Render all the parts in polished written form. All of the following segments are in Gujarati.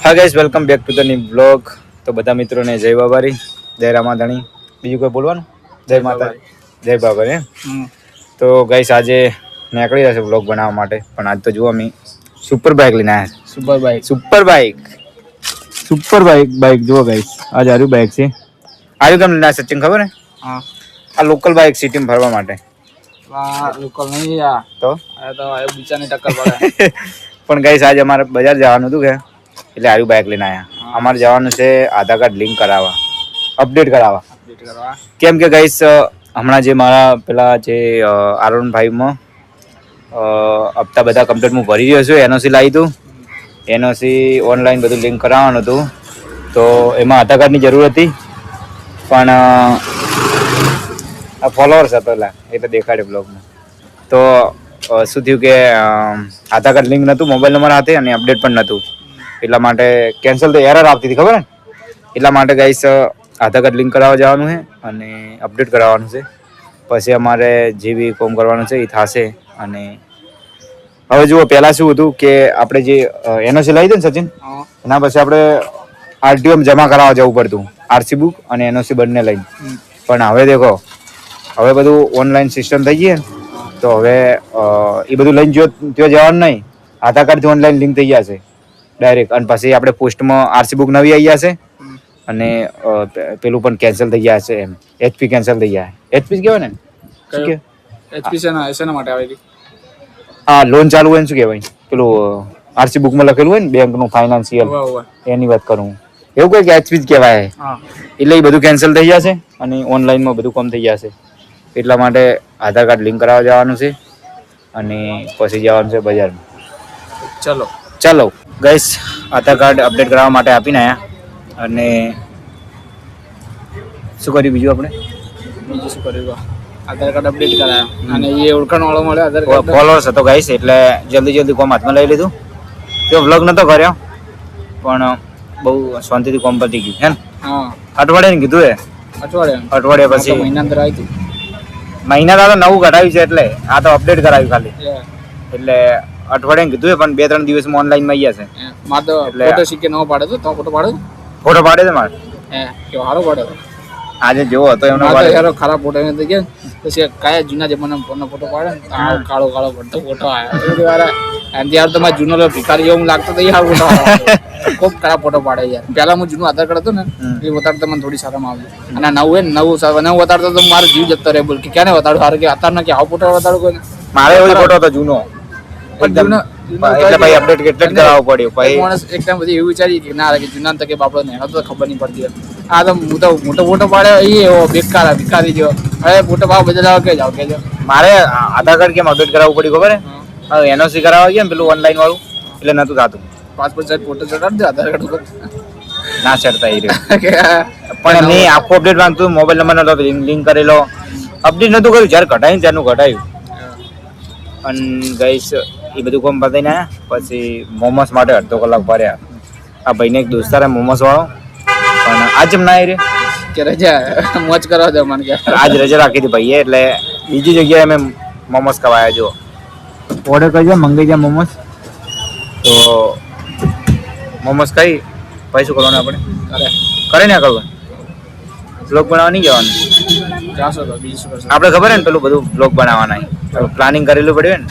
હા guys, welcome back to the new blog. તો બધા મિત્રોને જય બાબારી, જય રામાધણી. બીજું કોઈ બોલવાનું? જય માતા, જય બાબારી. તો ગાઈસ, આજે નીકળી જશે બ્લોગ બનાવવા માટે, પણ આજ તો જુઓ અમે સુપર બાઇક લઈને આવ્યા. સુપર બાઇક જુઓ ગાઈસ, આજે આર્યું બાઇક છે. આર્યું તમને ના સચિન ખબર હે? હા, આ લોકલ બાઇક સિટીમાં ફરવા માટે. લોકલ નહીં યાર, તો આ બીજાની ટક્કર પડે. પણ ગાઈસ, આજે અમારે બજાર જવાનું હતું કે એટલે આર્યું બાઇક લઈને આવ્યા. અમારે જવાનું છે આધાર કાર્ડ લિંક કરાવવા, અપડેટ કરાવવા. કેમ કે ગાઈસ, હમણાં જે મારા પેલા જે આરોનભાઈમાં હપ્તા બધા કમ્પ્લીટ હું ભરી રહ્યો છું, એનઓસી લાવી હતું. એનઓસી ઓનલાઈન બધું લિંક કરાવવાનું હતું, તો એમાં આધાર કાર્ડની જરૂર હતી. પણ આ ફોલોઅર્સ હતો એટલે દેખાડે બ્લોગમાં. તો શું થયું કે આધાર કાર્ડ લિંક નહોતું મોબાઈલ નંબર સાથે, અને અપડેટ પણ નહોતું. એટલા માટે કેન્સલ તો એરર આવતી હતી, ખબર ને? એટલા માટે ગાઈસ આધાર કાર્ડ લિંક કરાવવા જવાનું છે અને અપડેટ કરાવવાનું છે. પછી અમારે જે બી કોમ કરવાનું છે એ થશે. અને હવે જુઓ, પહેલાં શું હતું કે આપણે જે એનઓસી લાવી હતી ને સચિન, એના પછી આપણે આરટીઓમાં જમા કરાવવા જવું પડતું, આરસી બુક અને એનઓસી બંને લઈને. પણ હવે દેખો, હવે બધું ઓનલાઈન સિસ્ટમ થઈ ગઈ. તો હવે એ બધું લઈને જો ત્યાં જવાનું નહીં, આધાર કાર્ડથી ઓનલાઈન લિંક થઈ જશે ડાયરેક્ટ. અને પછી આપણે પોસ્ટમાં આરસી બુક નવી આવી જશે અને પેલું પણ કેન્સલ થઈ ગયા છે. એમ એચપી કેન્સલ થઈ ગયા. એચપી કહેવાય ને? શું કે એચપી શેના માટે આવેલી? હા, લોન ચાલુ હોય ને શું કહેવાય પેલું આરસી બુકમાં લખેલું હોય ને, બેંકનું ફાઇનાન્સિયલ, એની વાત કરું. એવું કંઈક એચપી જ કહેવાય. એટલે એ બધું કેન્સલ થઈ જશે અને ઓનલાઈનમાં બધું કમ થઈ જશે. એટલા માટે આધાર કાર્ડ લિંક કરાવવા જવાનું છે અને પછી જવાનું છે બજારમાં. ચલો ગાઈસ, આધાર કાર્ડ અપડેટ કરાવવા માટે આપીને આવ્યા. અને શું કર્યું બીજું આપણે? બીજું શું કર્યું? આધાર કાર્ડ અપડેટ કરાયા અને એ ઓળખાણ વાળો મળે. આધાર કાર્ડ ફોલોઅર્સ હતો ગાઈસ, એટલે જલ્દી કોમ હાથમાં લઈ લીધું. તો વ્લોગ નતો કર્યો, પણ બહુ શાંતિથી કોમ પતી ગયું હે ને? હા, અઠવાડિયાને કીધું એ અઠવાડિયા પછી મહિના અંદર આવી હતી. મહિના તો નવું કઢાવ્યું છે, એટલે આ તો અપડેટ કરાવ્યું ખાલી. એટલે અઠવાડિયાને કીધું એ, પણ 2-3 દિવસમાં ઓનલાઈન માં આવી જશે. મારે તો ફોટો શીખે નવો પાડે તો ફોટો પાડે. ફોટો પાડે છે મારે. કેવો સારો પાડે. આજે જેવો હતો એમનો યાર ખરાબ ફોટો નથી કે પછી કયા જૂના જમાનાનો ફોટો પાડે ને, કાળો પડતો ફોટો આવ્યો. યાર તમારે જૂનો ભિખારી જેવું લાગતો તો યાર ફોટો ખૂબ ખરાબ ફોટો પાડે યાર. પેલા હું જૂનું આધાર કાર્ડ હતું ને એ વતાડતો મને થોડી સારામાં આવ્યું. અને નવું વતાડતો તો મારો જીવ જતો રહે. બોલ કે ક્યાં વતાડું સારું કે અત્યારના કે આવો ફોટો વતાડું કોઈ મારે એવો ફોટો હતો જૂનો. એટલે ભાઈ અપડેટ કેટલે કરાવવો પડ્યો. ભાઈ માણસ એક ટાઈમ બધી એવું વિચારી કે ના કે જૂના તકે બાપડો ને એનો તો ખબર નહીં પડતી. આ તો હું તો મોટો ફોટો પાડ્યો એ એવો બેકાર ભિખારી જેવો. હવે ફોટો ભાવ બદલાવ કે જાવ કેજો. મારે આધાર કાર્ડ કેમ અપડેટ કરાવવું પડ્યું ખબર હે? એનઓસી કરાવવા ગયા ને પેલું ઓનલાઈન વાળું, એટલે નતું થતું. પાસપોર્ટ સાઈઝ ફોટો ચડાડી દે આધાર કાર્ડ ઉપર. ના ચડતા એ પણ નહીં, આખું અપડેટ માંગતું. મોબાઈલ નંબર નતો લિંક કરેલો, અપડેટ નતું કર્યું. જ્યારે કઢાયું ત્યારનું કઢાયું. અને ગાઈસ એ બધું કોમ પતાવીને આવ્યા. પછી મોમોસ માટે અડધો કલાક ભર્યા. આ ભાઈને એક દોસ્તાર મોમોસ વાળો, પણ આજ એમ ના આવી કે રજા મોજ કરવા દે મને કે આજ રજા રાખી હતી ભાઈએ. એટલે બીજી જગ્યાએ અમે મોમોસ ખવાયા. જો ઓર્ડર કરજો, મંગાઈ જાય મોમોસ. તો મોમોસ ખાઈ પછી શું કરવાનું આપણે? કરે ને કરવું બ્લોગ બનાવવા નહીં જવાનું. આપણે ખબર ને પેલું બધું બ્લોગ બનાવવાના પ્લાનિંગ કરેલું પડ્યું ને.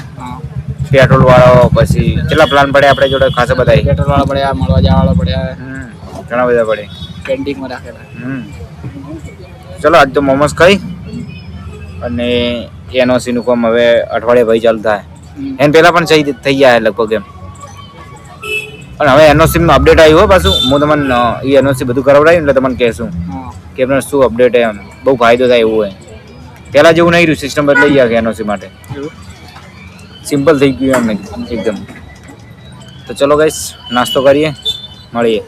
પેટ્રોલ વાળો, પછી કેટલા પ્લાન પડે આપણે જોડે ખાસા બધા. પેટ્રોલ વાળા પડ્યા, મળવા જવા વાળા પડ્યા, ઘણા બધા પડે. પેન્ટિંગમાં રાખેલા. ચલો આજ તો મોમોસ ખાઈ અને એનઓસી નું કામ હવે અઠવાડિયે ભાઈ ચાલુ થાય. એને પહેલા પણ થઈ ગયા લગભગ એમ. પણ હવે એનઓસી નું અપડેટ આવ્યું હોય પાછું. હું તમને એ એનઓસી બધું કરાવડાવ્યું એટલે તમને કહેશું કે એમને શું અપડેટ એમ બહુ ફાયદો થાય એવું હોય. પહેલા જેવું નહીં રહ્યું, સિસ્ટમ બદલાઈ ગયા કે એનઓસી માટે સિમ્પલ થઈ ગયું એમ એકદમ. તો ચલો ગાઈસ, નાસ્તો કરીએ, મળીએ.